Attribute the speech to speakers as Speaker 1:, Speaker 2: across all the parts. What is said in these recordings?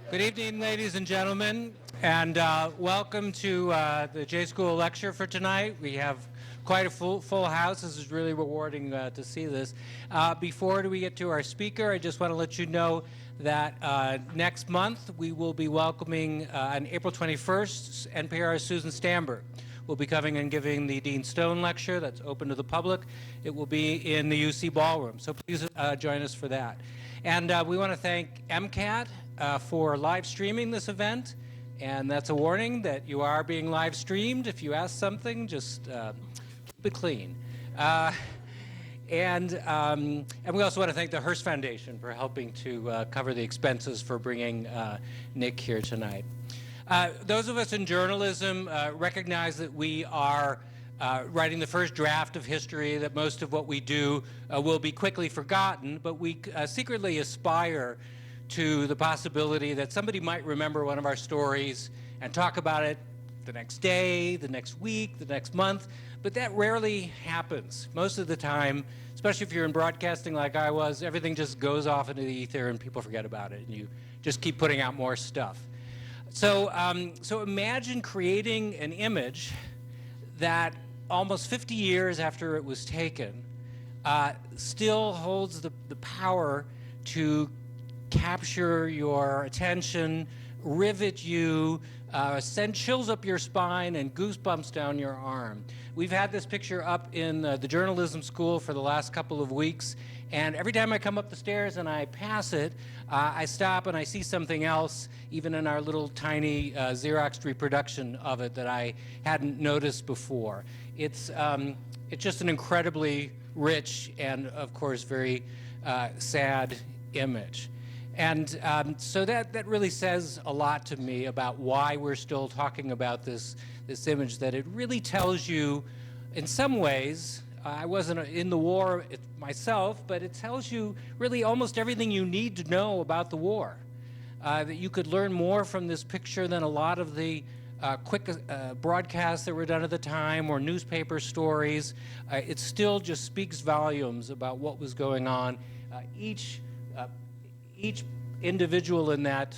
Speaker 1: Good evening, ladies and gentlemen, and welcome to the J School lecture for tonight. We have quite a full house. This is really rewarding to see this. Before we get to our speaker, I just want to let you know that next month we will be welcoming on April 21st, NPR's Susan Stamberg will be coming and giving the Dean Stone lecture that's open to the public. It will be in the UC Ballroom, so please join us for that. And we want to thank MCAT for live streaming this event, and that's a warning that you are being live streamed. If you ask something, just keep it clean. And we also want to thank the Hearst Foundation for helping to cover the expenses for bringing Nick here tonight. Those of us in journalism recognize that we are writing the first draft of history, that most of what we do will be quickly forgotten, but we secretly aspire to the possibility that somebody might remember one of our stories and talk about it the next day, the next week, the next month, but that rarely happens. Most of the time, especially if you're in broadcasting like I was, everything just goes off into the ether and people forget about it, and you just keep putting out more stuff. So imagine creating an image that almost 50 years after it was taken still holds the power to capture your attention, rivet you, send chills up your spine and goosebumps down your arm. We've had this picture up in the journalism school for the last couple of weeks, and every time I come up the stairs and I pass it, I stop and I see something else, even in our little tiny Xerox reproduction of it that I hadn't noticed before. It's just an incredibly rich and, of course, very sad image. And so that really says a lot to me about why we're still talking about this image, that it really tells you, in some ways, I wasn't in the war myself, but it tells you really almost everything you need to know about the war. That you could learn more from this picture than a lot of the quick broadcasts that were done at the time or newspaper stories. It still just speaks volumes about what was going on. Each individual in that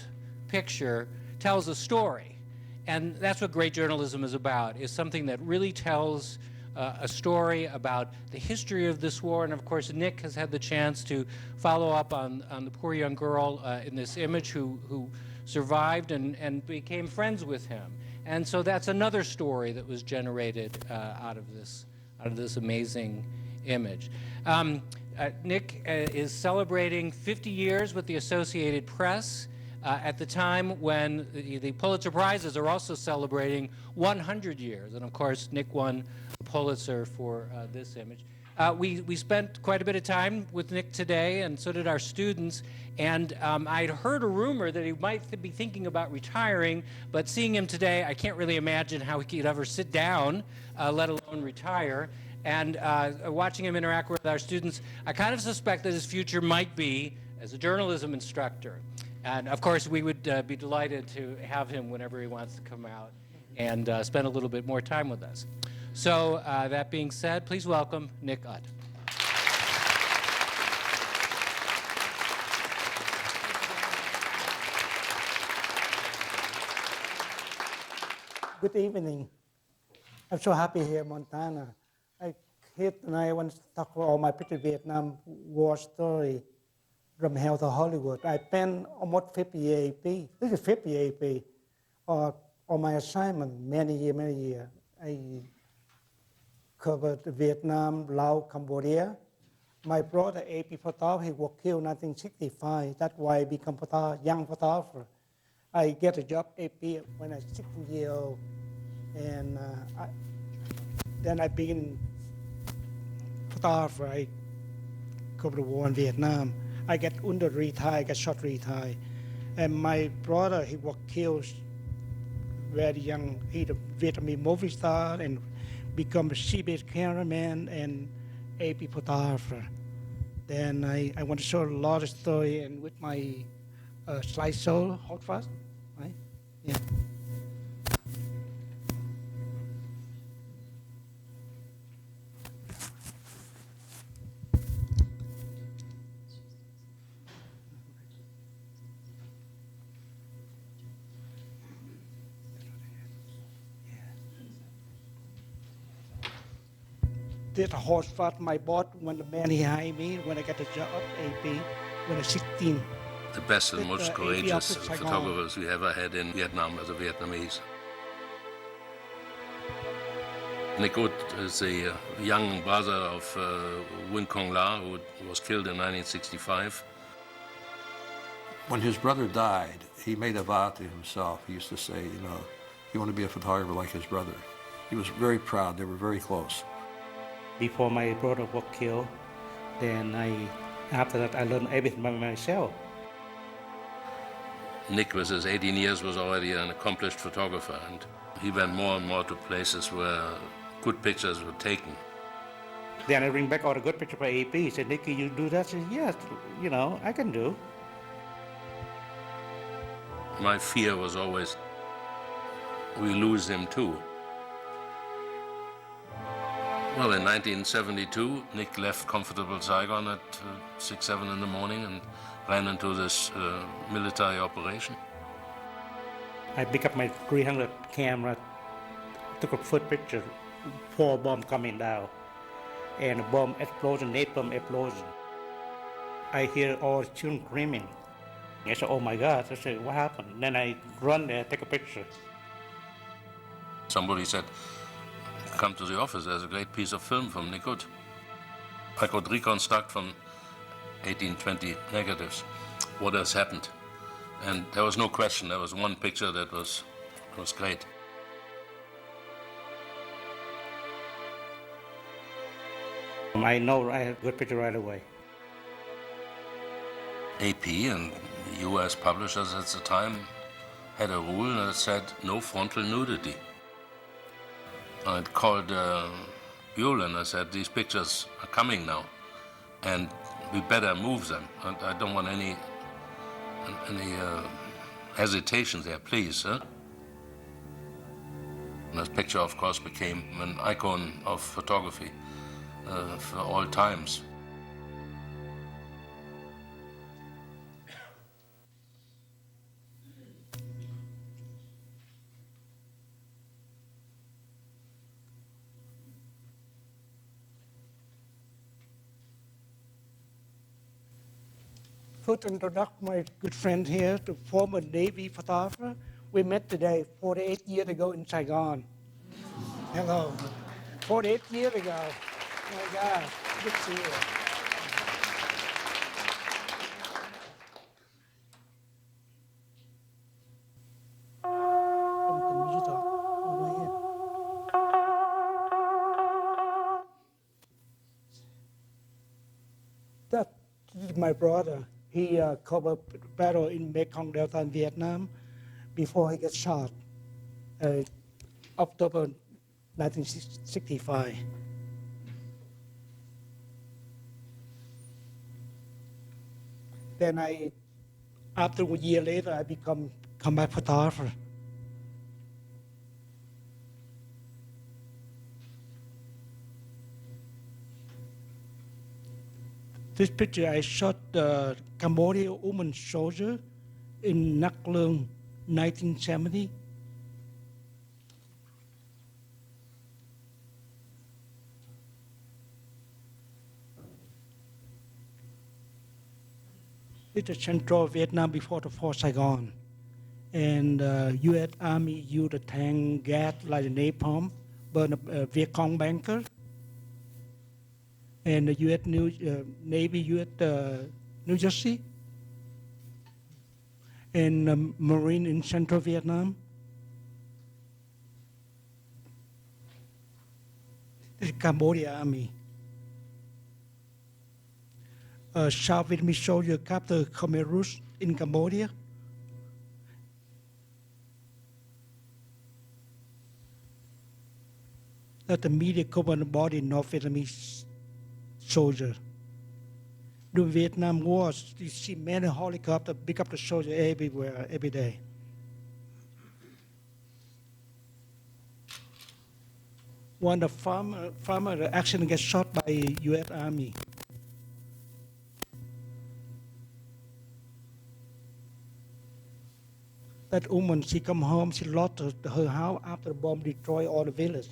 Speaker 1: picture tells a story, and that's what great journalism is about, is something that really tells a story about the history of this war. And of course, Nick has had the chance to follow up on the poor young girl in this image who survived and became friends with him. And so that's another story that was generated out of this amazing image. Nick is celebrating 50 years with the Associated Press at the time when the Pulitzer Prizes are also celebrating 100 years. And of course, Nick won a Pulitzer for this image. We spent quite a bit of time with Nick today, and so did our students. And I'd heard a rumor that he might be thinking about retiring, but seeing him today, I can't really imagine how he could ever sit down, let alone retire. And watching him interact with our students, I kind of suspect that his future might be as a journalism instructor. And of course, we would be delighted to have him whenever he wants to come out and spend a little bit more time with us. So that being said, please welcome Nick Utt.
Speaker 2: Good evening. I'm so happy here in Montana. Here tonight I want to talk about my pretty Vietnam war story from hell to Hollywood. I spent almost 50 AP. This is 50 AP on my assignment many years. I covered Vietnam, Laos, Cambodia. My brother, AP photographer, he was killed in 1965. That's why I became a young photographer. I get a job AP when I was 16 years old. And then I began photographer. I covered the war in Vietnam. I get under retired, got shot retired. And my brother, he was killed very young. He's a Vietnamese movie star and become a seabed cameraman and AP photographer. Then I want to show a lot of story and with my slideshow, hold fast, right? Yeah. did a horse fought my boss when the man he hired me when I got the job AP when I was 16.
Speaker 3: The best and most
Speaker 2: AP
Speaker 3: courageous
Speaker 2: officer Saigon.
Speaker 3: photographers we ever had in Vietnam were the Vietnamese. Nick Ut is the young brother of Win Kong La, who was killed in 1965.
Speaker 4: When his brother died, he made a vow to himself. He used to say, you know, he wanted to be a photographer like his brother. He was very proud. They were very close.
Speaker 5: Before my brother was killed, then after that I learned everything by myself.
Speaker 3: Nick, with his 18 years, was already an accomplished photographer, and he went more and more to places where good pictures were taken.
Speaker 5: Then I bring back all the good pictures by AP. He said, Nicky, you do that? I said, yes, you know, I can do.
Speaker 3: My fear was always we lose him too. Well, in 1972, Nick left comfortable Saigon at 6, 7 in the morning and ran into this military operation.
Speaker 5: I picked up my 300 camera, took a first picture, 4 bombs coming down, and a bomb explosion, napalm explosion. I hear all the children screaming. I said, oh my God, I said, what happened? Then I run there, take a picture.
Speaker 3: Somebody said, come to the office, there's a great piece of film from Nick Ut. I could reconstruct from 1820 negatives what has happened. And there was no question, there was one picture that was great.
Speaker 5: I know I had a good picture right away.
Speaker 3: AP and US publishers at the time had a rule that said no frontal nudity. I called Buell and I said, these pictures are coming now, and we better move them. I don't want any hesitation there, please. Huh? And this picture, of course, became an icon of photography for all times.
Speaker 2: First introduction, my good friend here, the former Navy photographer. We met today, 48 years ago in Saigon. Hello. 48 years ago. Oh my God, good to see you. That is my brother. He covered battle in Mekong Delta in Vietnam before he got shot, October 1965. Then after a year later, I become combat photographer. This picture I shot the Cambodian woman soldier in Nắc Lương, 1970. It's the central Vietnam before the Fort Saigon. And U.S. Army used a tank gas like the napalm, burn a Viet Cong banker. And the U.S. Navy, U.S. New Jersey, and Marine in Central Vietnam. The Cambodia Army. South Vietnamese soldier captured Khmer Rouge in Cambodia. That the media covered the body North Vietnamese soldier. During Vietnam War, you see many helicopters pick up the soldier everywhere, every day. When the farmer accident gets shot by U.S. Army. That woman, she come home, she lost her house after the bomb destroyed all the village.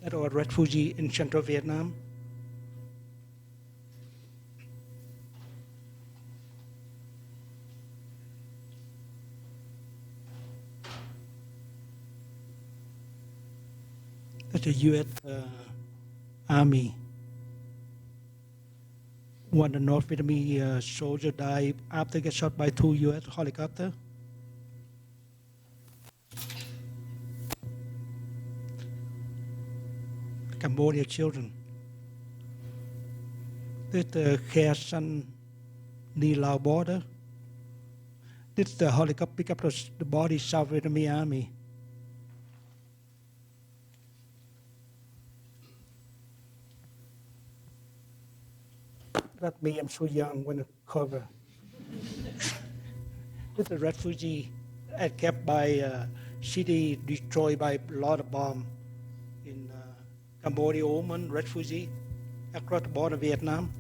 Speaker 2: that are refugee in central Vietnam. That's a U.S. Army. One of the North Vietnamese soldier died after get shot by 2 U.S. helicopters. Cambodia children. This the Khe San near Lao border. This the helicopter pick up the body South Vietnamese Army. That me, I'm so young when it cover. This is a refugee kept by city destroyed by a lot of bomb in Cambodia, Oman, refugee across the border of Vietnam.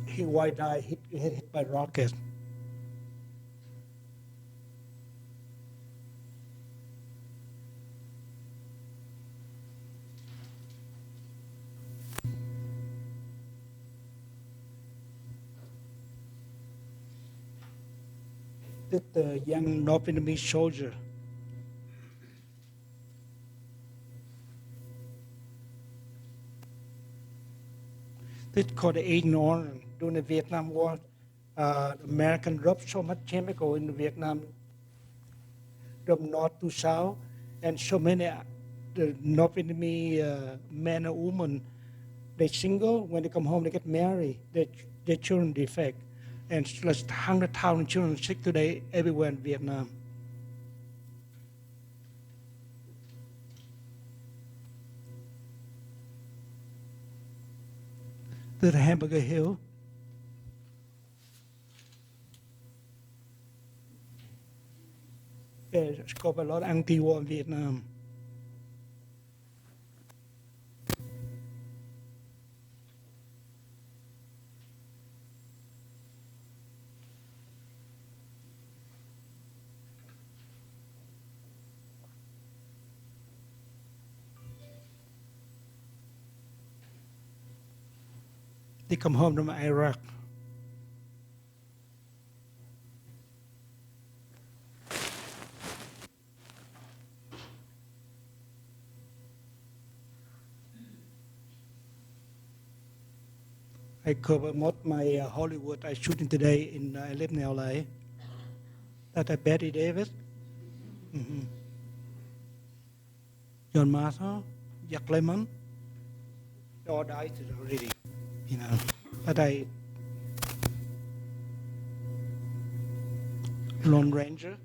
Speaker 2: He white died hit by rocket. This the young North Vietnamese soldier. This called the Agent Orange. During the Vietnam War, the American dropped so much chemical in Vietnam from north to south, and so many the North Vietnamese men and women, they single. When they come home, they get married. Their children defect, and like 100,000 children sick today everywhere in Vietnam. This is Hamburger Hill. It's got a lot of anti-war in Vietnam. They come home from Iraq. I cover most my Hollywood. I shooting today in I live in LA. That's Betty Davis, John Martha, Jack Lemmon. They all died already, you know. But I Lone Ranger.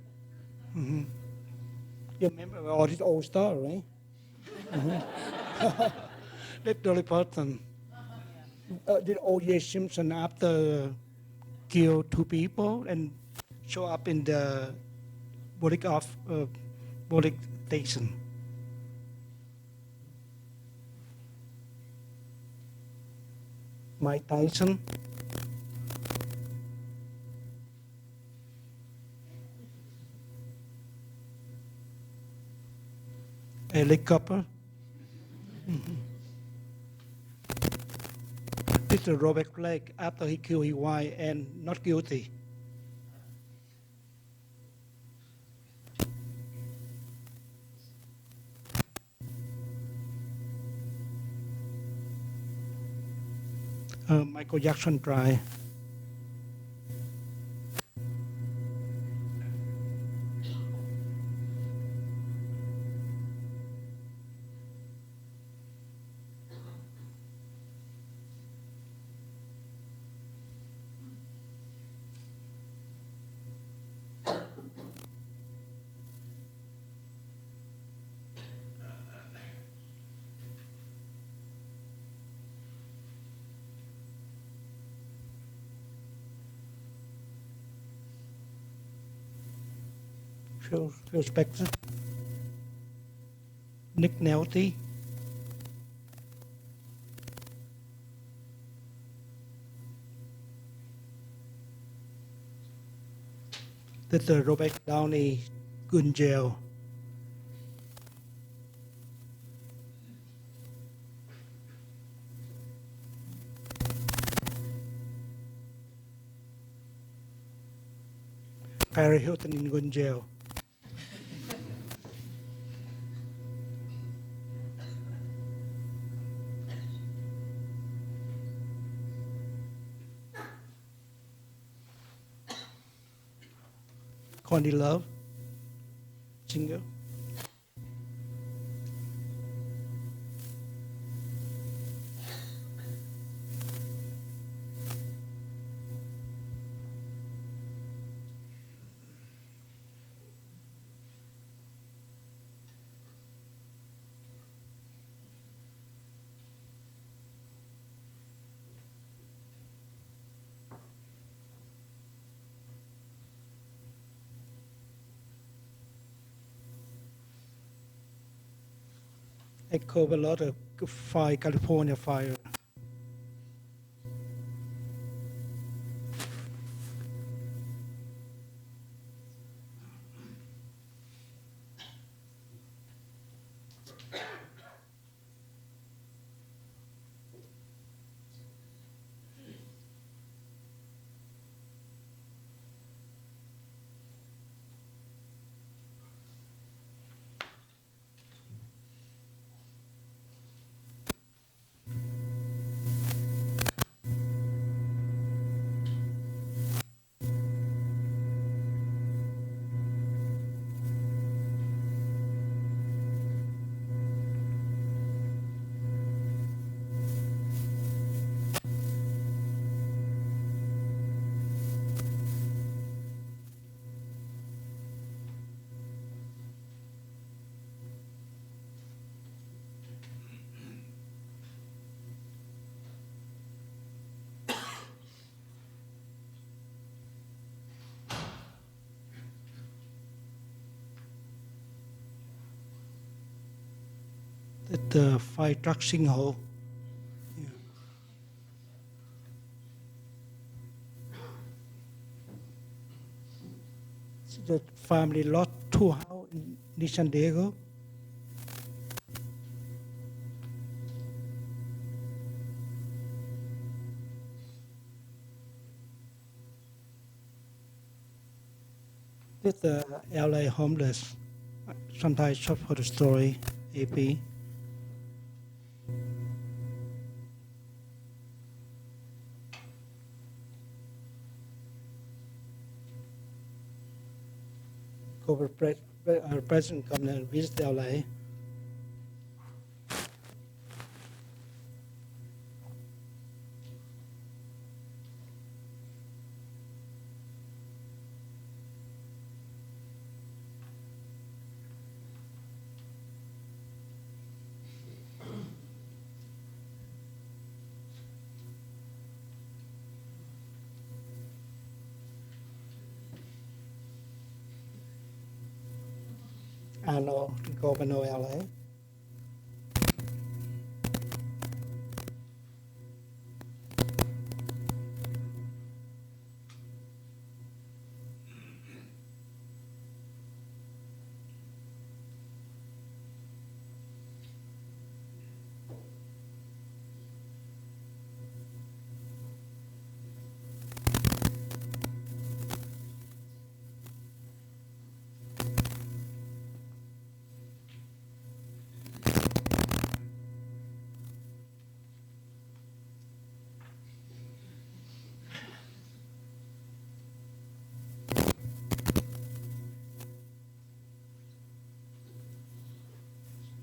Speaker 2: You remember all these old stars, right? That's Dolly Parton. Did O.J. Simpson after kill 2 people and show up in the police station. Mike Tyson. Ellie Cooper. This is Robert Blake after he killed his wife and not guilty. Michael Jackson trial. Phil Spector, Nick Nolte, That the Robert Downey Gun Jail. Paris Hilton in Gun Jail. Connie Love, singer. I cover a lot of fire, California fire. That the fire truck sinkhole. Yeah. So that family lost 2 houses in San Diego. That the LA homeless. Sometimes short for the story, AP. Our president come and visit LA. I know, Governor LA.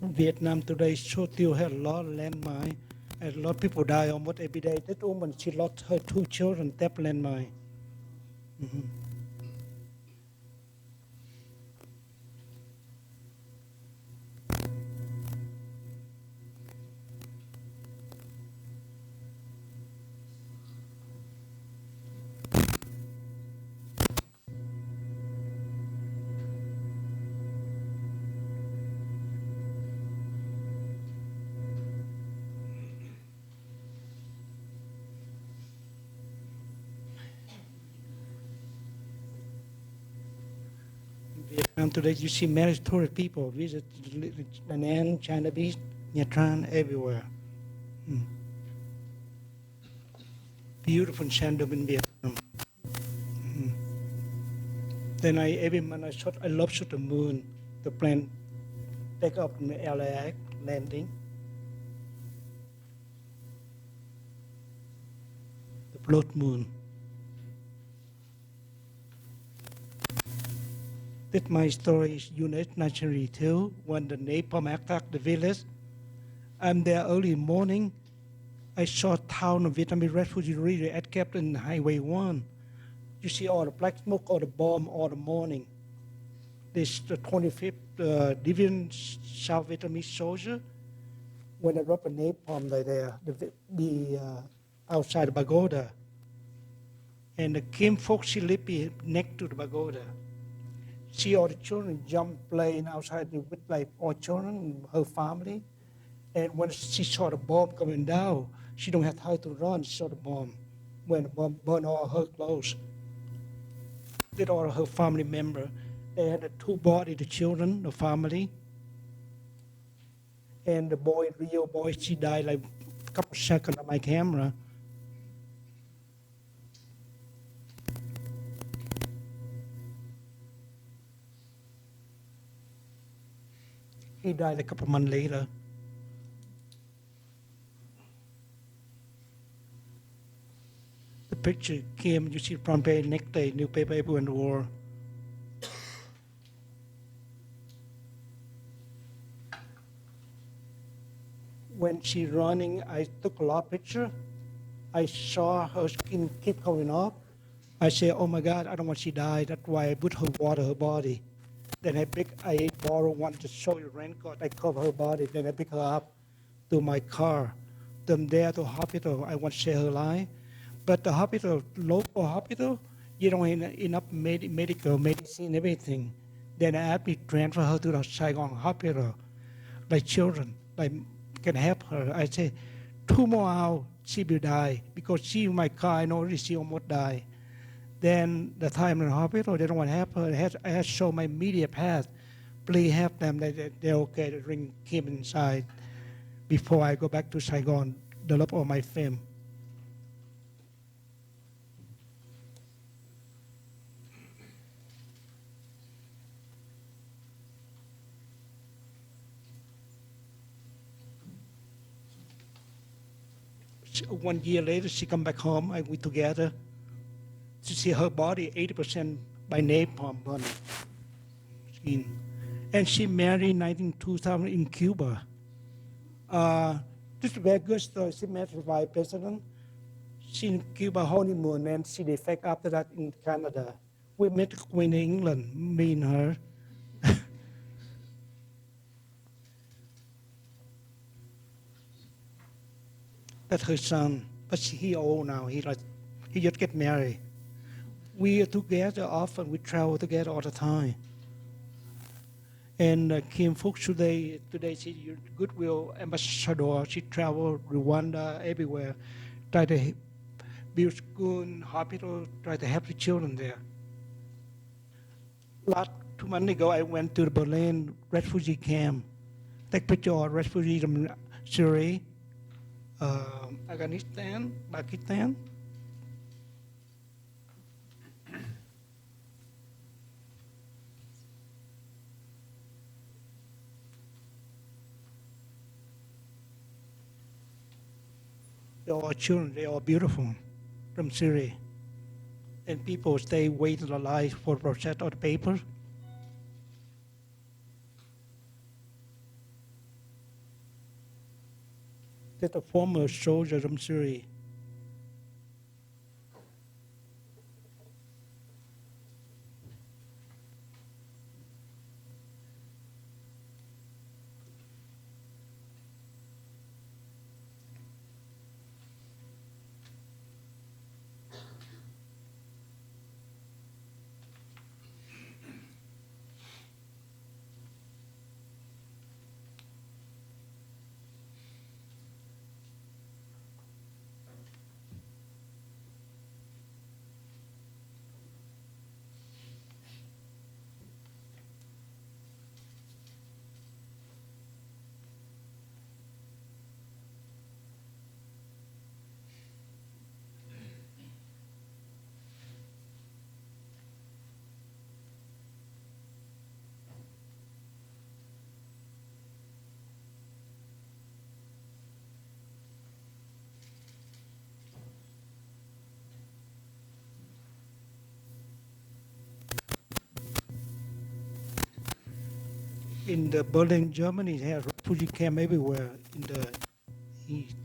Speaker 2: Vietnam today still had a lot of landmine. And a lot of people die almost every day. That woman, she lost her 2 children, that landmine. Vietnam today, you see many tourist people visit Da Nang, China Beach, Nha Trang, everywhere. Beautiful Shandong in Vietnam. Then every month I love shot the moon, the plane take off from the LAX landing. The blood moon. That my story is unique naturally too. When the napalm attacked the village, I'm there early morning. I saw a town of Vietnamese refugee really at kept in Highway 1. You see all the black smoke, all the bomb, all the morning. This the 25th Division South Vietnamese soldier. When I dropped a napalm right there, outside the pagoda. And the Kim folks, she lived next to the pagoda. See all the children jump playing outside with like all children, her family. And when she saw the bomb coming down, she don't have time to run. She saw the bomb. When the bomb burned all her clothes, did all her family member. They had the two bodies, the children, the family. And the boy, real boy, she died like a couple seconds on my camera. He died a couple months later. The picture came, you see front page next day, newspaper everywhere in the world. When she's running, I took a lot of picture. I saw her skin keep coming up. I said, oh my God, I don't want she die. That's why I put her water, her body. Then I borrow one to show you raincoat. I cover her body. Then I pick her up to my car. Then there to hospital. I want to say her life. But the hospital, local hospital, you don't have enough medical, medicine, everything. Then I have to transfer her to the Saigon hospital, like children, like can help her. I say, 2 more hours, she will die. Because she in my car, I know she almost died. Then the time in the hospital, they don't want to help her. I had to show my media path. Please help them. They're okay to bring Kim inside before I go back to Saigon, develop all my film. One year later, she come back home. We together. To see her body 80% by napalm burning skin. And she married in 2000 in Cuba. This is a very good story. She met the vice president. She in Cuba honeymoon, and she defect after that in Canada. We met the Queen of England, me and her. That's her son, but he old now. He just get married. We are together often. We travel together all the time. And Kim Fook today she's Goodwill ambassador. She traveled Rwanda, everywhere. Try to build school, hospital, try to help the children there. Last 2 months ago, I went to the Berlin refugee camp. Take picture of refugees from Syria, Afghanistan, Pakistan. They're all children, they're all beautiful from Syria. And people stay waiting alive for process of the paper. That's a former soldier from Syria. in the Berlin, Germany, they have refugee camp everywhere in the east.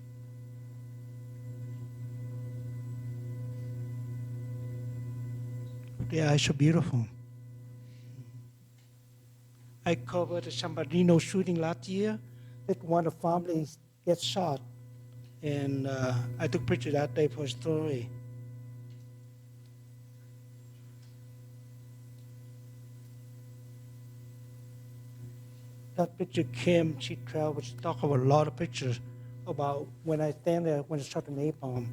Speaker 2: They are so beautiful. I covered the San Bernardino shooting last year. That one of the families gets shot, and I took pictures that day for a story. That picture came, she traveled, she talked about a lot of pictures about when I stand there when I shot the napalm.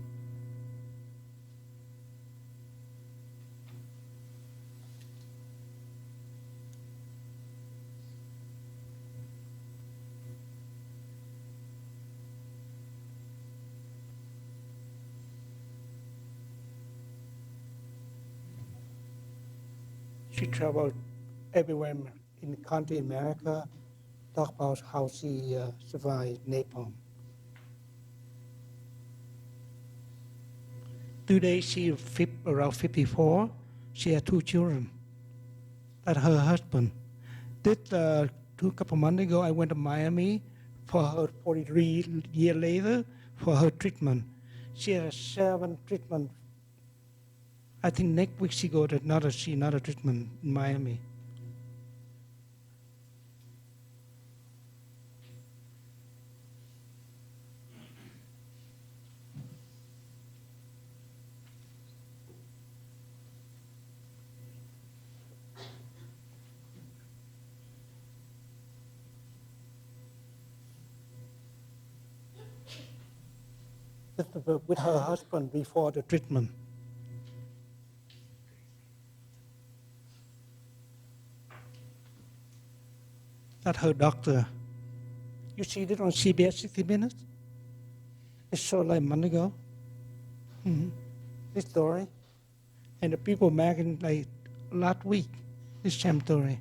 Speaker 2: She traveled everywhere in the country, in America, talk about how she survived napalm. Today she around 54. She had 2 children. That's her husband. Couple months ago, I went to Miami for her 43 years later for her treatment. She had 7 treatments. I think next week she go to another treatment in Miami. With her husband before the treatment. That's her doctor. You see it on CBS 60 Minutes? It showed like a month ago. This story. And the people making like last week, this same story.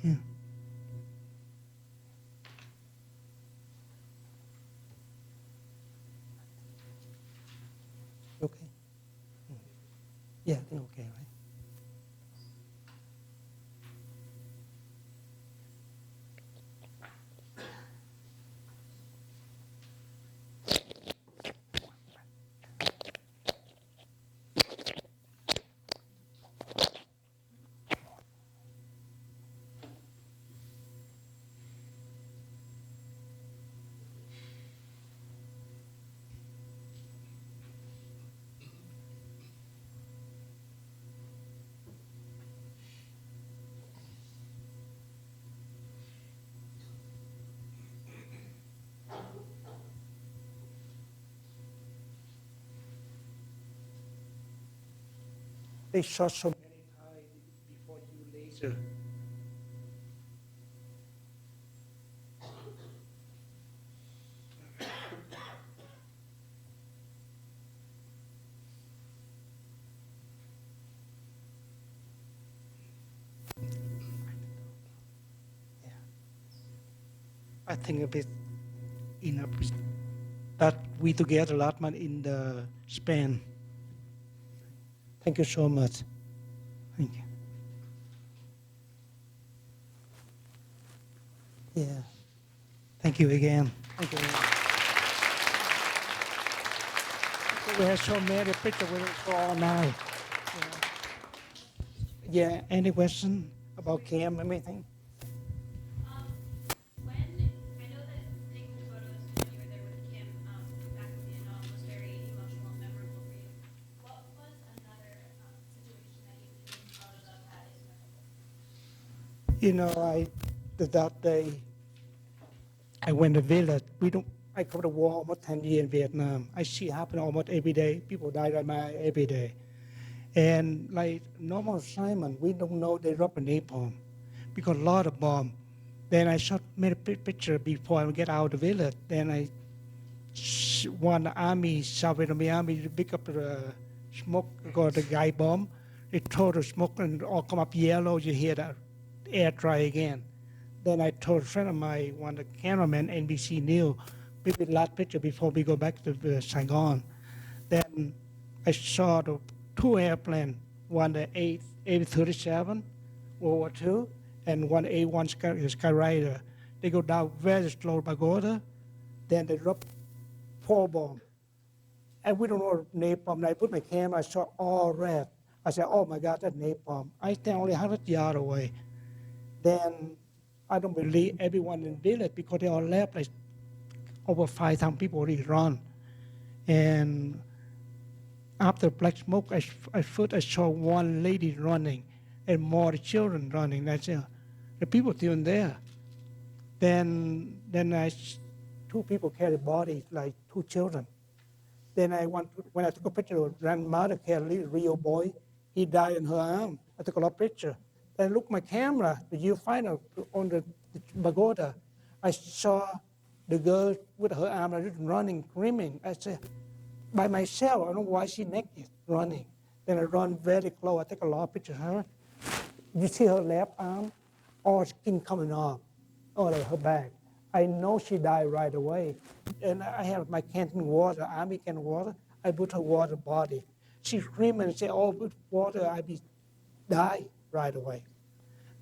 Speaker 2: Yeah. Okay? Yeah, they're okay, right? They shot so many times before you laser. Yeah. I think a bit enough that we together a lot man in the span. Thank you so much. Thank you. Yeah. Thank you again. Thank you. We have so many pictures with it all night. Yeah. Any question about camp, anything?
Speaker 6: When I know that taking the photos when you were there with Kim back in Vietnam was very emotional and memorable for you. What was another situation that you took photos of that is memorable?
Speaker 2: You know, that day I went to village. I covered the war almost 10 years in Vietnam. I see it happen almost every day. People die right now every day. And like normal assignment, we don't know they drop a napalm because a lot of bomb. Then I made a picture before I get out of the village. Then I want the army, South Vietnamese army, to pick up the smoke, got the guy bomb. They throw the smoke and it all come up yellow. You hear that air dry again. Then I told a friend of mine, one of the cameraman, NBC News, maybe the last picture before we go back to Saigon. Then I saw the 2 airplanes, one the A-37, World War II, and one A1 skywriter. They go down very slow pagoda, then they drop 4 bombs. And we don't know napalm. I put my camera, I saw all red. I said, oh my God, that's napalm. I stand only 100 yards away. Then I don't believe everyone in the village because they all left. Like over 5,000 people already run. And after black smoke, I saw one lady running and more children running. I said, the people still there. Then 2 people carried bodies, like 2 children. Then when I took a picture of grandmother carried a real boy, he died in her arm. I took a lot of picture. Then I looked my camera, the viewfinder on the pagoda. I saw the girl with her arm running, screaming. I said, by myself, I don't know why she naked, running. Then I run very close. I take a lot of pictures of her. You see her left arm, all skin coming off, all of her back. I know she died right away. And I have my canteen water, army can water. I put her water body. She screamed and said, oh, with water, I be die right away.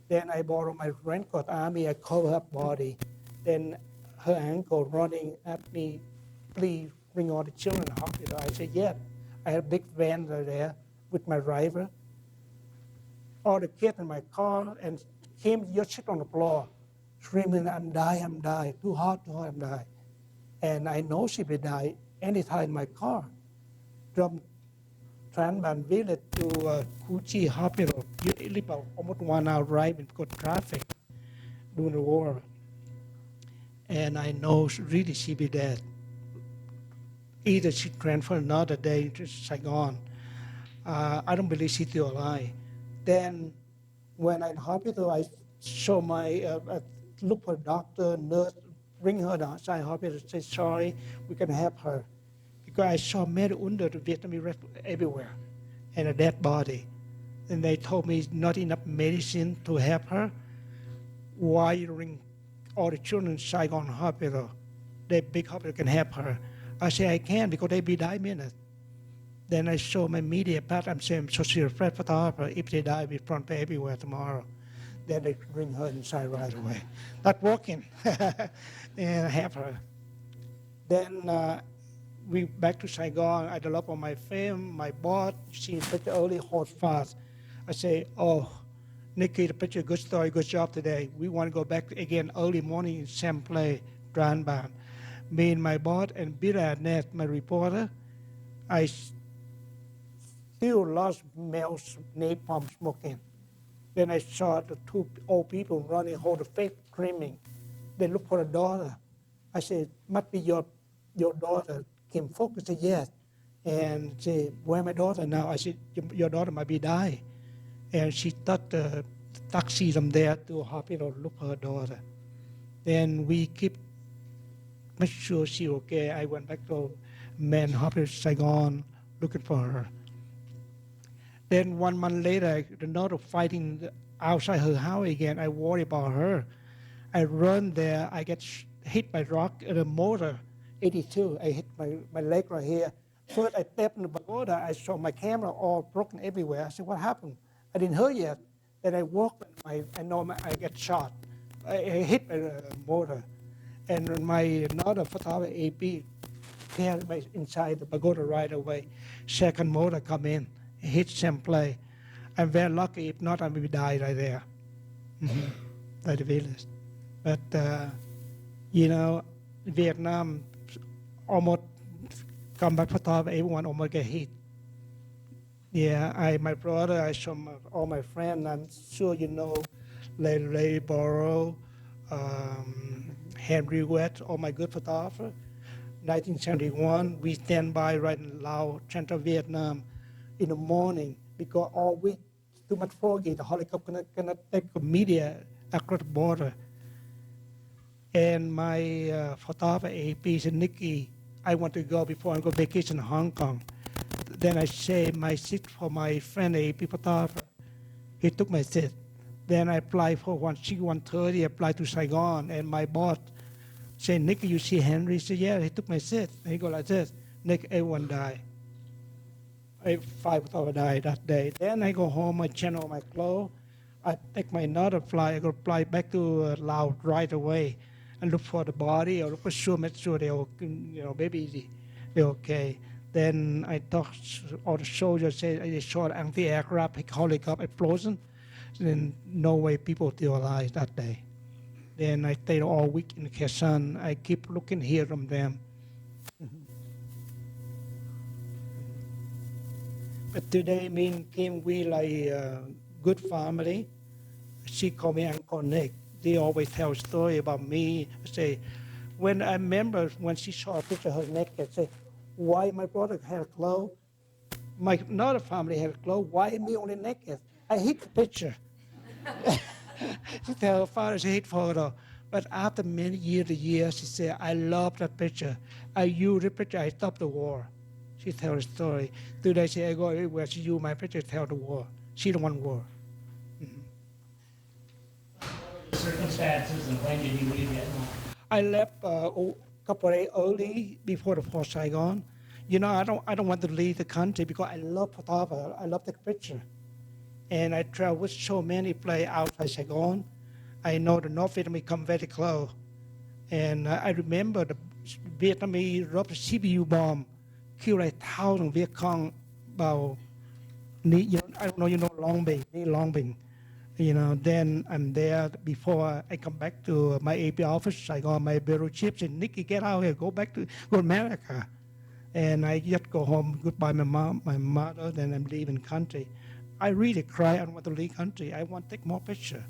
Speaker 2: Then I borrow my raincoat, army, I cover her body. Then her ankle running at me, please bring all the children to the hospital. I said, yeah. I had a big van there with my driver. All the kids in my car and came just sit on the floor, screaming, I'm dying, too hot, I'm dying. And I know she will die anytime in my car. From Tranban Village to Kuchi Hospital, you live about almost 1 hour drive because traffic during the war. And I know really she be dead. Either she transferred another day to Saigon. I don't believe she's still alive. Then when I'm in hospital, I show look for a doctor, nurse, bring her outside hospital, say, sorry, we can help her. Because I saw many under the Vietnamese everywhere and a dead body. And they told me not enough medicine to help her. Why you bring all the children in Saigon hospital? The big hospital can help her. I say, I can because they be die minutes. Then I show my media part. I'm saying, I'm social threat photographer. If they die, we front page everywhere tomorrow. Then they bring her inside right away. Not working. And help her. Then we back to Saigon. I develop on my film, my boss. She picture early, hot, fast. I say, oh, Nikki, the picture, good story, good job today. We want to go back again early morning in same place, Grand Band. Me and my boss and Bira Net, my reporter, I still lost males napalm smoking. Then I saw the 2 old people running, hold the face, screaming. They look for a daughter. I said, must be your daughter. Kim Focus said, yes. And say, where my daughter now? I said, your daughter might be dying. And she took the taxi from there to hospital to look for her daughter. Then we keep make sure she okay. I went back to main hospital Saigon looking for her. Then 1 month later, the note of fighting outside her house again. I worry about her. I run there. I get hit by rock in a motor, 82. I hit my leg right here. First, I stepped in the pagoda. I saw my camera all broken everywhere. I said, what happened? I didn't hear yet. Then I walk, I know I get shot. I hit by the motor. And my another photographer, AP, carried me inside the pagoda right away. Second motor come in, hit same place. I'm very lucky. If not, I would die right there. Like the village. But, Vietnam almost combat photographer, everyone almost get hit. Yeah, my brother, I show all my friends. I'm sure you know Larry Borrow, Henry West, all my good photographer. 1971, we stand by right in Laos, Central Vietnam, in the morning because all week too much foggy. The helicopter cannot take the media across the border. And my photographer AP said, Nikki, I want to go before I go vacation in Hong Kong. Then I say my seat for my friend AP photographer. He took my seat. Then I applied for 130, applied to Saigon, and my boss said, Nick, you see Henry? He said, yeah, he took my seat. And he go like this, Nick, everyone died. 5 photographers died that day. Then I go home, I change all my clothes. I take my another flight, I go fly back to Laos right away and look for the body or look for sure, make sure maybe they're okay. Then I talk all the soldiers say they saw anti-aircraft helicopter explosion. Then no way people still alive that day. Then I stayed all week in Kherson. I keep looking here from them. But today, me and Kim, we like good family. She called me Uncle Nick. They always tell a story about me. Say, when I remember when she saw a picture of her naked, say, why my brother had clothes? My another family had clothes. Why me only naked? I hate the picture. She tell her father she hate photo. But after many years, she said, I love that picture. I use the picture, I stop the war. She tell the story. Today she I go everywhere, she use my picture to tell the war. She don't want war.
Speaker 5: Circumstances and when did you leave Vietnam?
Speaker 2: I left a couple of days early before the Fort Saigon. You know, I don't want to leave the country because I love photography. I love the picture. And I travel with so many places outside Saigon. I know the North Vietnamese come very close. And I remember the Vietnamese dropped a CPU bomb, killed 1,000 Viet Cong about, I don't know, Long Binh, Long Binh. Then I'm there before I come back to my AP office. Saigon, my bureau chief said, Nicky, get out here, go to America. And I just go home, goodbye my mom, my mother, then I'm leaving country. I really cry, I don't want to leave country. I want to take more picture.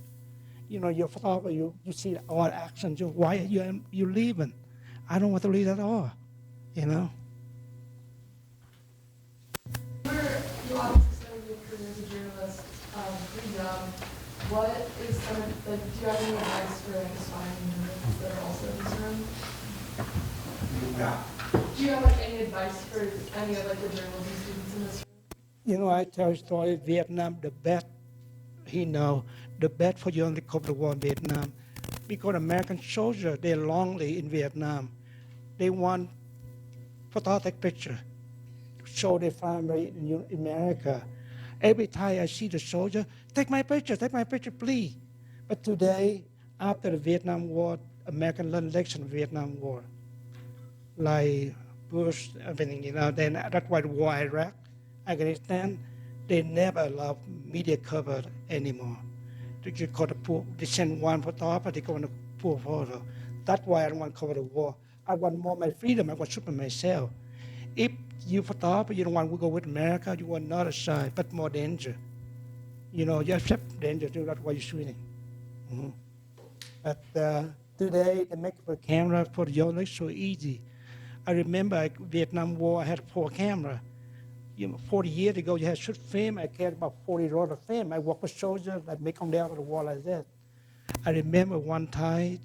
Speaker 2: Your photographer, you see all actions, why are you leaving? I don't want to leave at all,
Speaker 7: You obviously started your career as a journalist pretty young. What is some of, do you have any advice for aspiring journalists that are also in this room?
Speaker 2: Yeah.
Speaker 7: Do you have any advice for any of the journalism students in this room?
Speaker 2: I tell a story, Vietnam, the best, the best for you only cover the war in Vietnam. Because American soldiers, they're lonely in Vietnam. They want photographic picture to show their family in America. Every time I see the soldier, take my picture, please. But today, after the Vietnam War, American learned lesson of Vietnam War. Like Bush, everything, then that's why the war in Iraq, Afghanistan, they never allow media cover anymore. They send one photographer, they go on a poor photo. That's why I don't want to cover the war. I want more my freedom, I want to shoot myself. If you photographer, you don't want to go with America, you want another side, but more danger. You accept danger too, that's why you're shooting. Mm-hmm. But today, they make a camera for the journalists so easy. I remember Vietnam War, I had 4 cameras. 40 years ago, you had shoot film. I carried about 40 rolls of film. I work with soldiers, I make them down to the wall like that. I remember one time,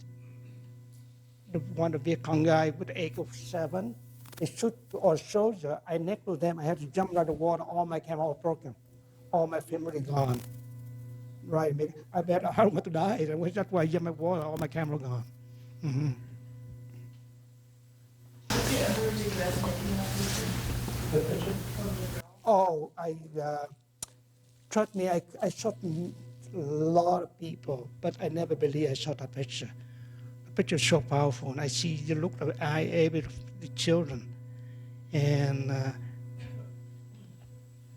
Speaker 2: one of the Viet Cong guy with the AK-7, they shoot all soldiers. I next to them, I had to jump out of the water, all my camera all broken. All my film really gone. Right, I bet I don't want to die. That's why I jumped in the water, all my camera gone. Mm-hmm.
Speaker 7: Did you ever do resume picture?
Speaker 2: Oh, trust me, I shot a lot of people, but I never believe I shot a picture. The picture is so powerful, and I see the look of the eye of the children. And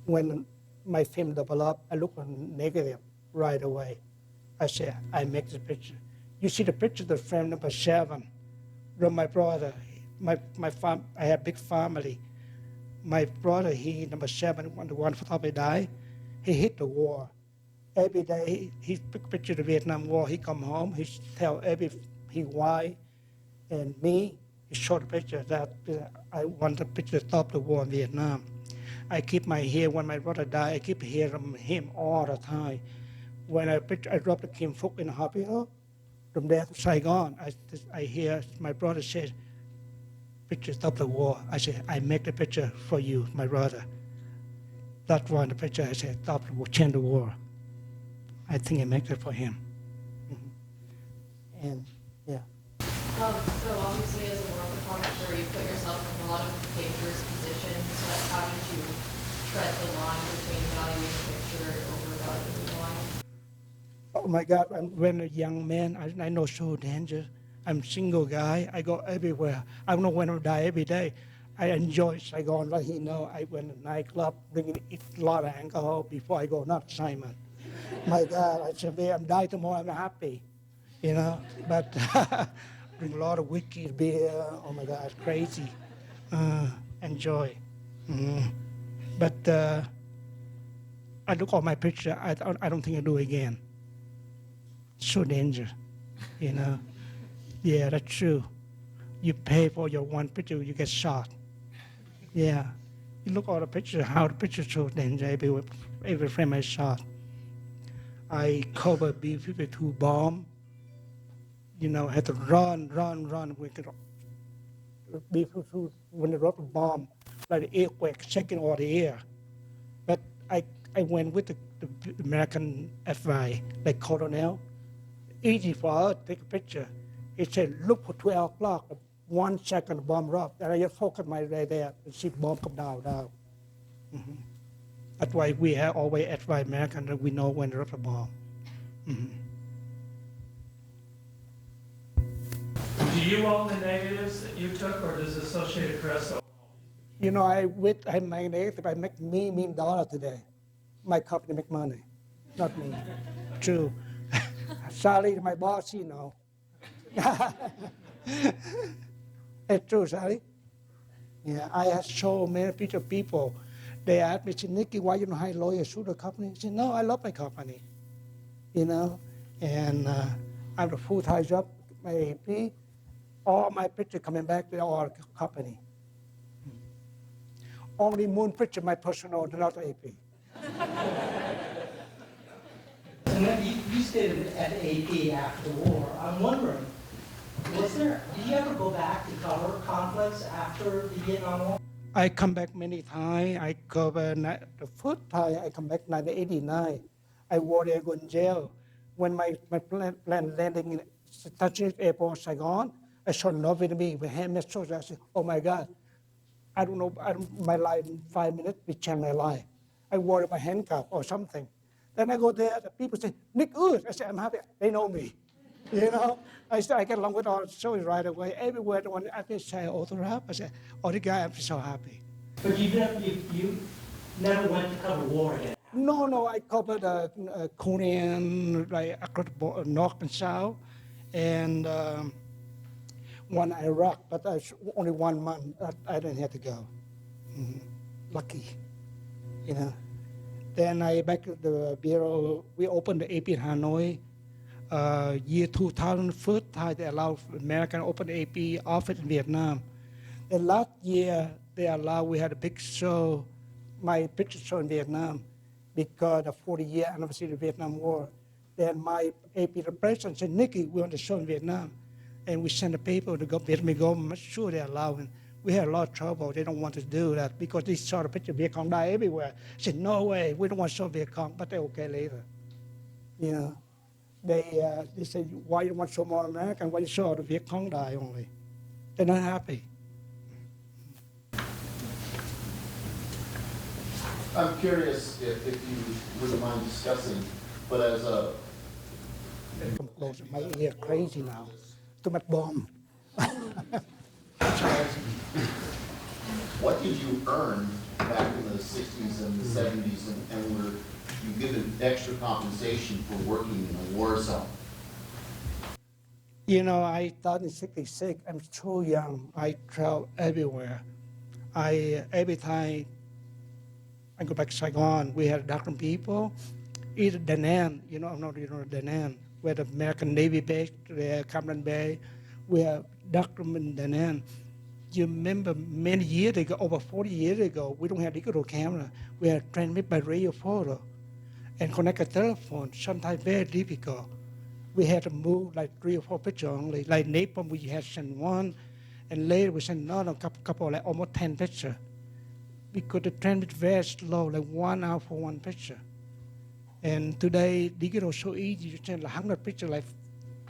Speaker 2: when my film developed, I look negative right away. I said, I make the picture. You see the picture of the frame number 7, from my brother. I have big family. My brother, he number 7, when the one photographer died, he hit the war. Every day he took picture of the Vietnam War. He come home, he tell his wife and me, he showed a picture that I want the picture to stop the war in Vietnam. I keep my hair, when my brother died, I keep hearing him all the time. When I dropped the Kim Phuc in the hospital, from there to Saigon, I hear my brother say, picture stop the war. I said, I make the picture for you, my brother. That one, the picture, I said, stop the war, change the war. I think I make that for him. Mm-hmm. And, yeah.
Speaker 7: So obviously as a war photographer, you put yourself in a lot of dangerous positions. So how did you tread the line between valuing the picture over valuing the line?
Speaker 2: Oh my God, when a young man, I know so danger. I'm single guy. I go everywhere. I don't know when I'll die every day. I enjoy Saigon, like he know. I went to nightclub, drinking eat a lot of alcohol before I go, not Simon. My God, I said, "Man, I'm dying tomorrow, I'm happy, you know. But drink a lot of whiskey, beer, oh my God, it's crazy. Enjoy. Mm. But I look at my picture, I don't think I do again. So danger, you know. Yeah, that's true. You pay for your one picture, you get shot. Yeah. You look at the picture, how the picture shows danger every frame I shot. I cover B-52 bomb, you know, had to run. We could B-52 when they drop a bomb, like the earthquake shaking all the air. But I went with the American FBI, like Colonel. Easy for her to take a picture. He said, look for 12 o'clock, 1 second the bomb drop. And I just focus my right there and see the bomb come down. Mm-hmm. That's why we have always advise Americans that we know when to drop a bomb. Mm-hmm.
Speaker 8: Do you own the negatives that you took, or does the Associated Press own?
Speaker 2: You know, I make negative, I make $1 million today. My company make money, not me. True. Sally, my boss, you know. It's true, Sally. Yeah, I have so many people. They ask me, say, Nikki, why you don't hire lawyers sue the company? I said, no, I love my company, you know. And I have a full-time job, my AP. All my pictures coming back to our company. Only moon picture, my personal, not AP.
Speaker 9: You stayed at AP after the war. I'm wondering, did you ever go back to cover conflicts after the Vietnam War?
Speaker 2: I come back many times. I cover the first time I come back 1989. I was there, go in jail. When my plane landing in Touching Airport, Saigon, I saw no Vietnamese with hand soldiers. I said, oh my God, I don't know, my life in 5 minutes, we change my life. I wore my handcuff or something. Then I go there, the people say, Nick Good. I say, I'm happy. They know me. You know, I get along with all the soldiers right away. Everywhere, the one I can say autograph. I say, oh, the guy, I'm so happy.
Speaker 9: But you never went to cover war again?
Speaker 2: No, I covered Korean, like across the North and South, and one Iraq, but only 1 month. I didn't have to go. Mm-hmm. Lucky, you know. Then I back to the bureau. We opened the AP in Hanoi. Year 2000, first time they allowed American open the AP office in Vietnam. The last year they allowed, we had a big show, my picture show in Vietnam, because the 40-year anniversary of the Vietnam War. Then my AP president said, Nikki, we want to show in Vietnam. And we sent the paper to go, Vietnamese government, sure they're allowing. We had a lot of trouble. They don't want to do that because they saw the picture of Viet Cong die everywhere. I said, no way, we don't want to show Viet Cong, but they're okay later. You know, they said, why you want to show more American? Why you show the Viet Cong die only? They're not happy.
Speaker 10: I'm curious if you wouldn't mind discussing, but as a...
Speaker 2: Come closer, my ear crazy now. Too much bomb.
Speaker 10: What did you earn back in the 60s and the 70s, and were you given extra compensation for working in a war zone?
Speaker 2: You know, I thought in 66, I'm so young. I travel everywhere. Every time I go back to Saigon, we had doctor people, either Da Nang, you know Da Nang, where the American Navy base, the Cameron Bay, we have doctor in Da Nang. You remember many years ago, over 40 years ago, we don't have digital camera. We had transmit by radio photo and connect a telephone, sometimes very difficult. We had to move like 3 or 4 pictures only. Like Napalm, we had sent 1, and later we sent another couple like almost 10 pictures. Because the transmit very slow, like 1 hour for 1 picture. And today, digital is so easy. You send 100 pictures like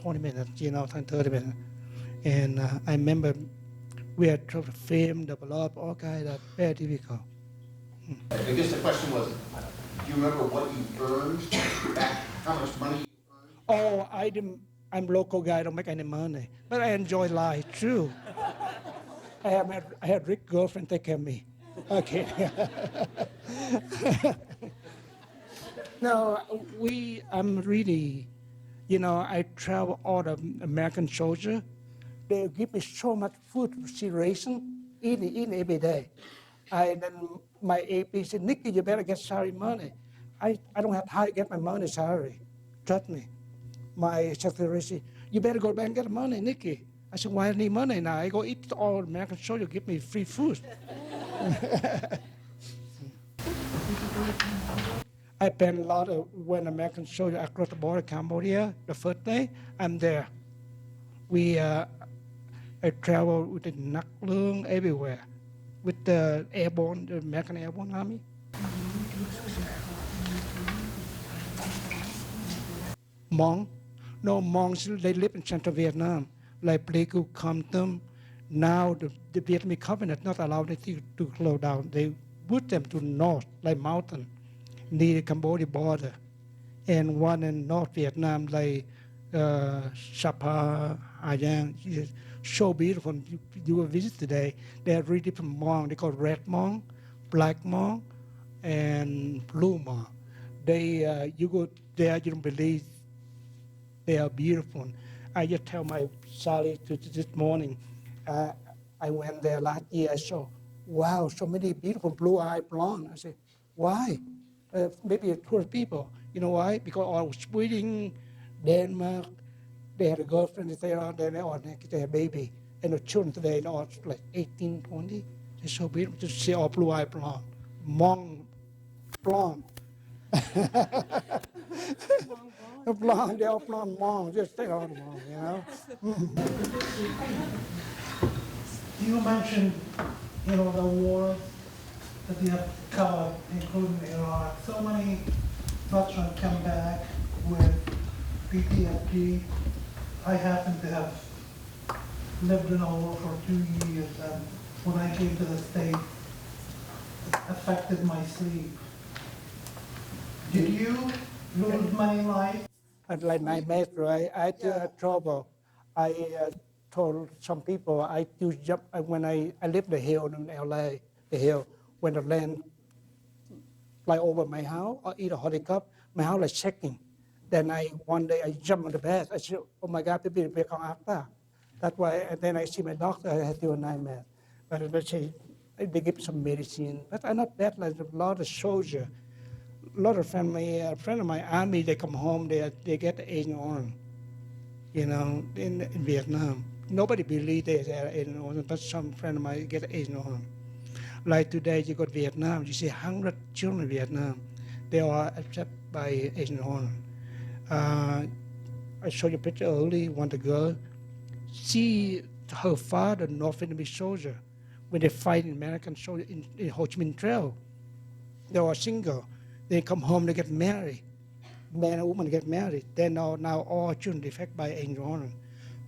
Speaker 2: 20 minutes, 30 minutes. And I remember we had to film, develop, all kinds of very difficult.
Speaker 10: I guess the question was, do you remember what you earned back, how much money you
Speaker 2: Oh, I'm local guy, I don't make any money. But I enjoy life too. I had rich girlfriend take care of me. Okay. No, I'm really, I travel all the American soldier. They give me so much food, consideration, eating every day. Then my AP said, Nikki, you better get salary money. I don't have time to get my money salary. Trust me. My secretary said, you better go back and get money, Nikki. I said, why I need money now? I go eat all American soldier, give me free food. I spent a lot of when American soldier across the border Cambodia. The first day I'm there, I travel with the Nak Lương everywhere with the airborne, the American Airborne Army. Hmong, no Hmongs, they live in Central Vietnam, like Pleiku, Compton. Now the Vietnamese government not allowed them to close down. They put them to north, like mountain, near the Cambodia border, and one in North Vietnam, like Sapa, Ayang. It's so beautiful. You will visit today. They are really different Hmong. They call red Hmong, black Hmong, and blue Hmong. You go there, you don't believe they are beautiful. I just tell my Sally this morning, I went there last year, I saw, wow, so many beautiful blue-eyed blonde. I said, why? Maybe it's poor people. You know why? Because all Sweden, Denmark, they had a girlfriend, they had a baby. And the children today, it's like 18, 20. They're so beautiful to see all blue-eyed blonde. Hmong blonde. Blonde, they're all blonde Hmong, just stay on Hmong,
Speaker 11: You mentioned, the wars that you have covered, including Iraq. So many veterans come back with PTSD. I happen to have lived in a war for 2 years, and when I came to the States, it affected my sleep. Did you lose many lives?
Speaker 2: Like my mate, right? I had trouble. I told some people I used jump when I lived the hill in LA, the hill, when the land fly over my house or eat a helicopter, my house like shaking. Then one day I jumped on the bed. I said, oh my God, people will come after. That's why, and then I see my doctor, I had a nightmare. But they say, they give some medicine. But I'm not bad, like a lot of soldiers. A lot of family, a friend of my army, they come home, they get Agent Orange, in Vietnam. Nobody believes they are Agent Orange, but some friend of mine get Agent Orange. Like today, you go to Vietnam, you see 100 children in Vietnam. They are accepted by Agent Orange. I showed you a picture earlier, one of the girl. Her father, North Vietnamese soldier, when they fight in American soldier in Ho Chi Minh Trail, they were single. They come home, they get married. Man and woman get married. Then now all children affected by Agent Orange.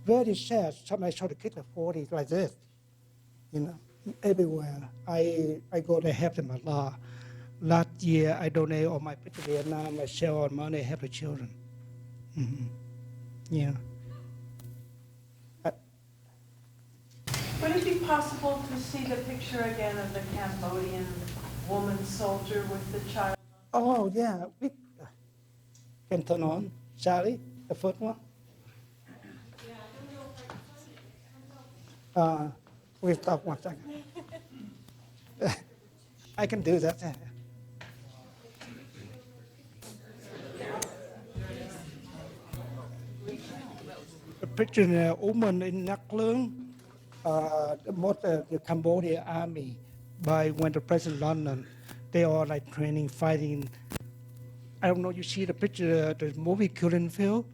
Speaker 2: Very sad. Somebody saw the kids at 40 like this, everywhere. I go to help them a lot. Last year, I donate all my pictures to Vietnam. I sell all money, help the children. Yeah.
Speaker 12: Would it be possible to see the picture again of the Cambodian woman soldier with the child?
Speaker 2: Oh, yeah. We can turn on. Sally, the first one. We'll stop 1 second. I can do that. A picture of a woman in Nak Lương, the Cambodia army, when the President London, they are like training, fighting. I don't know, you see the picture, the movie Killing Field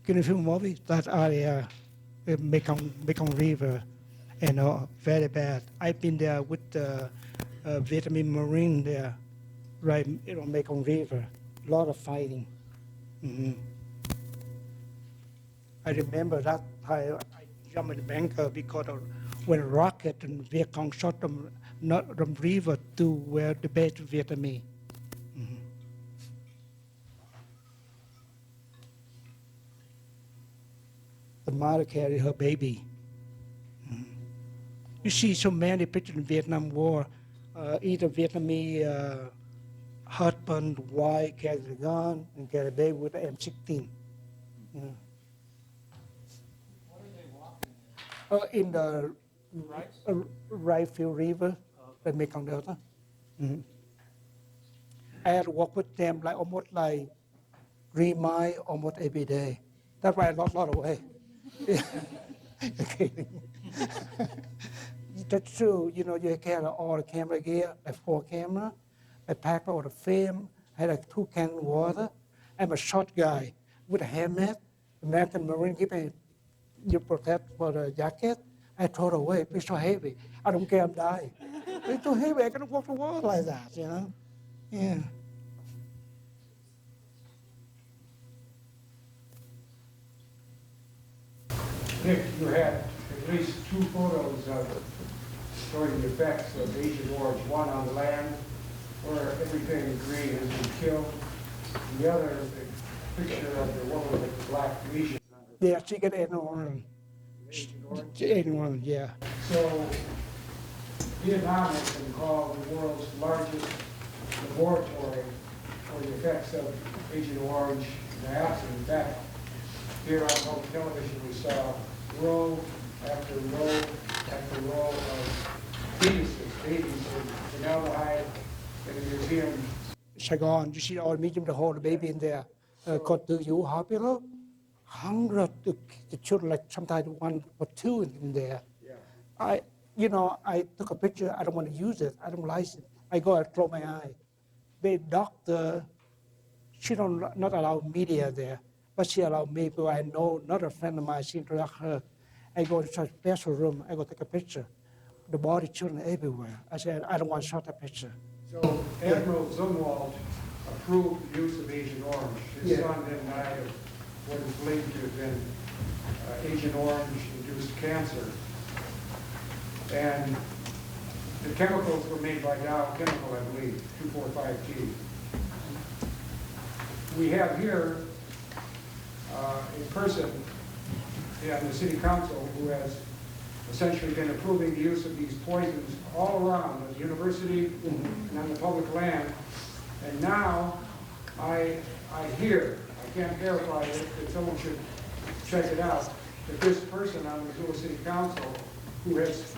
Speaker 2: movie, that area, Mekong River, very bad. I've been there with the Vietnamese Marine there, right, Mekong River, a lot of fighting. I remember that time I jumped in the bunker because when a rocket and Viet Cong shot them, not from river to where the base Vietnamese. the mother carried her baby. You see so many pictures in Vietnam War, either Vietnamese husband, wife carry the gun and carry a baby with the M16. You know. In the right field river, the Mekong Delta. I had to walk with them like almost like 3 miles almost every day. That's why I lost a lot of weight. That's true. You know, you carry all the camera gear, like 4 camera. I packed all the film. I had like 2 cans of water. I'm a short guy with a helmet. American Marine give me you protect for the jacket. I throw it away. It's so heavy. I don't care. I'm dying. It's too heavy. I cannot walk the wall like that. You know. Yeah.
Speaker 13: Nick, you had at least 2 photos of showing the effects of Agent Orange. One on the land, where everything green has been killed. And the other, the picture of the woman with the black lesions.
Speaker 2: Yeah, she got Agent Orange. Agent Orange, yeah.
Speaker 13: So, Vietnam has been called the world's largest laboratory for the effects of Agent Orange dioxin. In fact, here on public television, we saw row after row after row of fetuses, babies in formaldehyde in the museum.
Speaker 2: Saigon, you see all the museum, the whole baby in there. Called the U Hospital. Hundreds of the children, like sometimes 1 or 2 in there. Yeah. I took a picture. I don't want to use it. I don't like it. I go and close my eye. The doctor, she don't not allow media there, but she allowed me because I know another friend of mine. She introduced her. I go to such special room. I go take a picture. The body children everywhere. I said I don't want to shot a picture.
Speaker 13: So Admiral Zumwalt approved the use of Agent Orange. His son then died of what is believed to have been Agent Orange-induced cancer. And the chemicals were made by Dow Chemical, I believe, 2,4,5-T. We have here a person in the city council who has essentially been approving the use of these poisons all around at the university and on the public land. And now I hear, I can't verify it, that someone should check it out, that this person on the Missoula City Council, who has,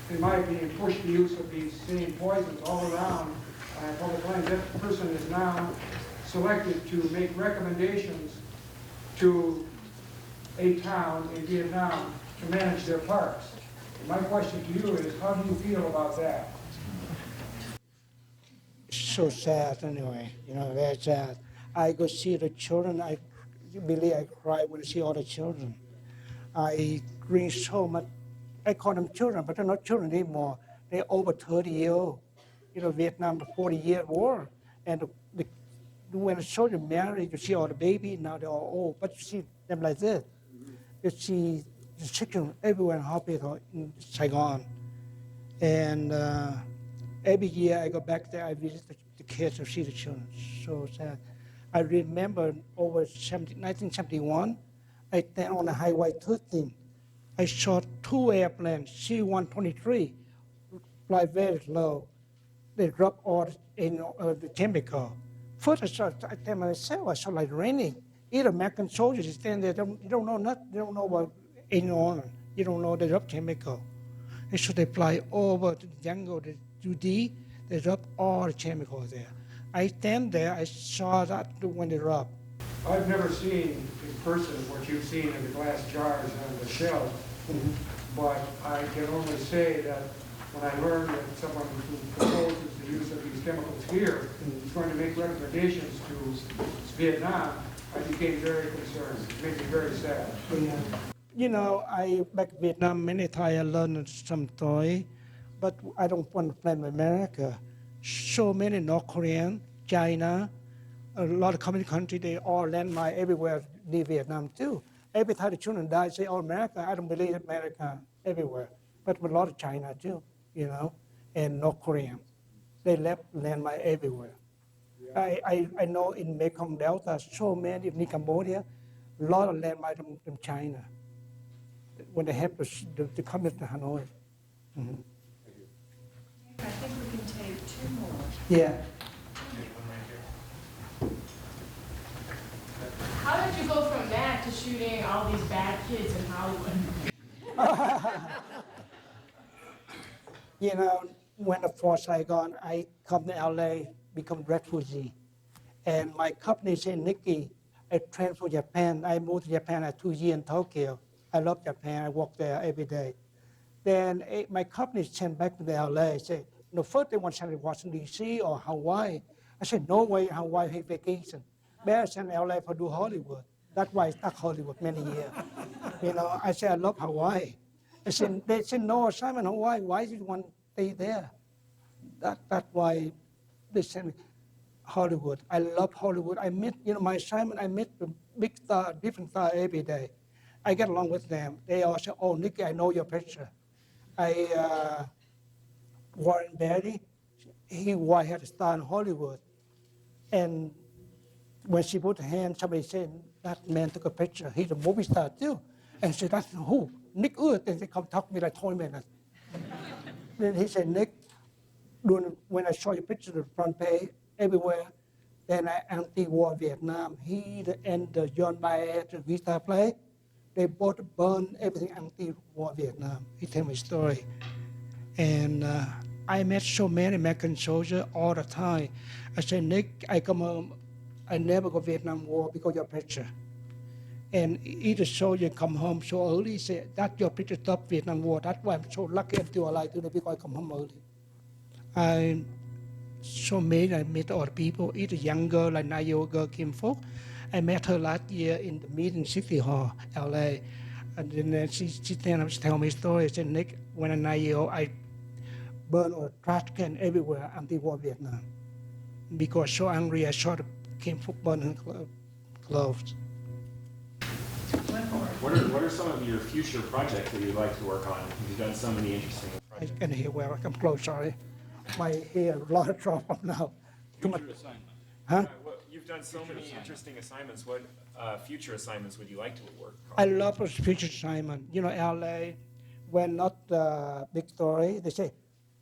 Speaker 13: in my opinion, pushed the use of these same poisons all around on our public land, that person is now selected to make recommendations to a town in Vietnam to manage their parks. And my question to you is, how do you feel about that?
Speaker 2: So sad anyway, very sad. I go see the children, I cry when I see all the children. I bring so much, I call them children, but they're not children anymore. They're over 30 years old. Vietnam, the 40-year war. And when the soldiers marry, you see all the babies, now they're all old, but you see them like this. You see the children everywhere in hospital in Saigon. And every year I go back there, I visit the kids to see the children. So sad. I remember over 1971, I stand on the Highway 13. I saw 2 airplanes, C-123, fly very low. They drop all the chemical. First I tell myself, I saw like raining. Either American soldiers stand there, you don't know nothing, you don't know what ain't on. You don't know they drop chemical. And so they fly over to the jungle, the UD, they drop all the chemicals there. I stand there, I saw that when they drop.
Speaker 13: I've never seen in person what you've seen in the glass jars and the shells, but I can only say that when I learned that someone who proposes the use of these chemicals here is going to make recommendations to Vietnam, I became very concerned. It made me very sad.
Speaker 2: I back in Vietnam many times I learned some story, but I don't want to blame America. So many North Korean, China, a lot of communist countries, they all landmine everywhere near Vietnam too. Every time the children die, say, oh, America, I don't believe America everywhere. But a lot of China too, and North Korea. They left landmine everywhere. I know in Mekong Delta, so many in Cambodia, a lot of landmine from China. when they have to come to Hanoi. Mhm.
Speaker 12: I think we can take two more.
Speaker 2: Yeah.
Speaker 14: How did you go from that to shooting all these bad kids in Hollywood?
Speaker 2: You know, when I for Saigon, I come to LA, become refugee. And my company said, Nikki, I trained for Japan. I moved to Japan at 2 years in Tokyo. I love Japan. I work there every day. Then my company sent back to the LA. Said, no, first they want to send to Washington, D.C. or Hawaii. I said, no way, Hawaii, hey, vacation. Better send LA for do Hollywood. That's why I stuck Hollywood many years. You know, I said, I love Hawaii. They said, no, Simon, Hawaii, why did you want to stay there? That's why they sent me Hollywood. I love Hollywood. I meet, you know, my assignment, I meet the big star, different star every day. I get along with them. They all say, oh, Nikki, I know your picture. Warren Beatty, why had a star in Hollywood. And when she put her hand, somebody said, that man took a picture. He's a movie star too. And she said, that's who? Nick Wood. And they come talk to me like 20 minutes. Then he said, Nick, when I saw your picture on the front page, everywhere, then I anti-war Vietnam. He and John Baez, the guitar player, they both burned everything anti-war Vietnam. He told me a story. And I met so many American soldiers all the time. I said, Nick, I come home, I never go Vietnam War because of your picture. And either soldier come home so early, say, that's your picture stop Vietnam War. That's why I'm so lucky I'm still alive today because I come home early. I met other people, either young girl like 9-year-old girl Kim Fook. I met her last year in the meeting City Hall, LA. And then she tell me a story. She said, Nick, when I'm 9-year-old, I burned a trash can everywhere anti-war Vietnam. Because so angry, I saw the Kim Fook burning clothes.
Speaker 15: What are some of your future projects that you'd like to work on? You've done so many interesting projects.
Speaker 2: I can hear where I come close, sorry. My hair, a lot of trouble now. Too much. Huh?
Speaker 15: You've done so many interesting assignments. What future assignments would you like to work on?
Speaker 2: I love those future assignments. You know, LA, when not big story, they say,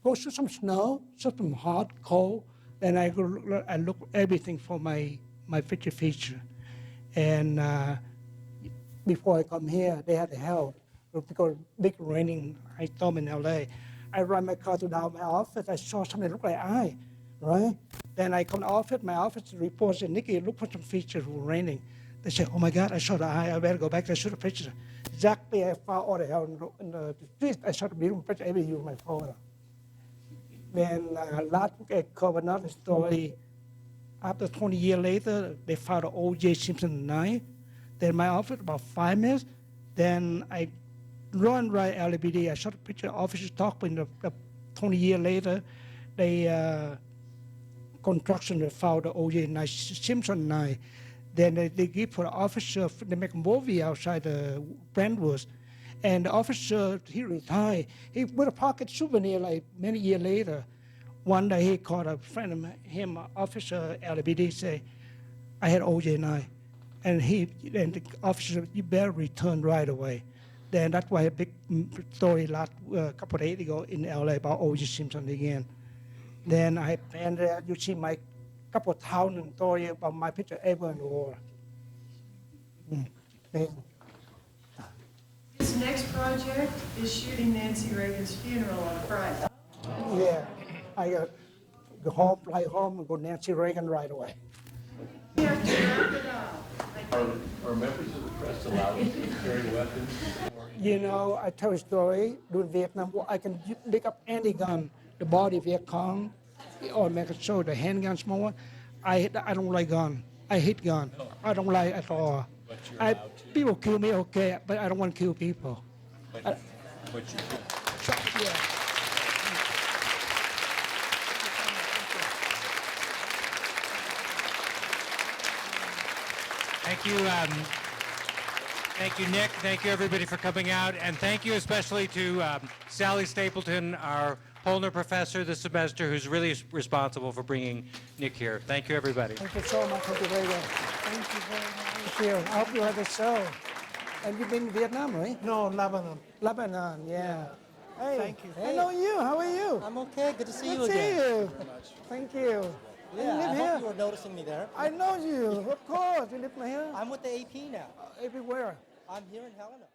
Speaker 2: go shoot some snow, shoot some hot, cold. Then I look everything for my future feature. And before I come here, they had help because big raining, I storm in LA. I run my car to down my office. I saw something look like eye, right? Then I come to office. My office reports said, Nikki, look for some features were raining. They say, oh my God, I saw the eye. I better go back and shoot a picture. Exactly, I found all the hell in the street. I shot a beautiful picture every year with my phone. Then last week I covered another story. After 20 years later, they found the O.J. Simpson knife. Then my office about 5 minutes. Then I run right LAPD. I shot a picture of officers talking. The 20 years later, they construction they found the O.J. knife, Simpson knife. Then they give for the officer. They make a movie outside the Brentwood. And the officer, he retired. He put a pocket souvenir like many years later. One day he called a friend of him, officer LAPD, say, I had O.J. knife. And the officer, you better return right away. Then that's why a big story last couple of days ago in LA about O.J. Simpson again. Then I been there, you see my couple of thousand story about my picture ever in the war.
Speaker 12: This next project is shooting Nancy Reagan's funeral on Friday.
Speaker 2: Yeah, I go home, fly home, and go Nancy Reagan right away.
Speaker 12: You have to wrap it up.
Speaker 3: Are members of the press allowed to carry weapons?
Speaker 2: You know, I tell a story during Vietnam War. I can pick up any gun, the body of Viet Cong, or make it show the handgun small one. I don't like gun. I hate gun. I don't like at all.
Speaker 3: But you're allowed to.
Speaker 2: People kill me, okay, but I don't want to kill people.
Speaker 3: But you can.
Speaker 2: Yeah.
Speaker 1: Thank you. Thank you, Nick. Thank you, everybody, for coming out. And thank you especially to Sally Stapleton, our Polner professor this semester, who's really responsible for bringing Nick here. Thank you, everybody.
Speaker 2: Thank you so much. Thank you very much. Thank you very much. Thank you. I hope you like the show. And you've been in Vietnam, right?
Speaker 11: No, Lebanon.
Speaker 2: Lebanon, yeah. Hey,
Speaker 11: Thank you.
Speaker 2: I know you. How are you?
Speaker 16: I'm okay. Good to see
Speaker 2: Good
Speaker 16: you
Speaker 2: to see
Speaker 16: again.
Speaker 2: you. Thank you.
Speaker 16: Yeah,
Speaker 2: you live
Speaker 16: I
Speaker 2: here?
Speaker 16: hope you were noticing me there.
Speaker 2: I know you. Of course. You live here?
Speaker 16: I'm with the AP now.
Speaker 2: Everywhere.
Speaker 16: I'm here in Helena.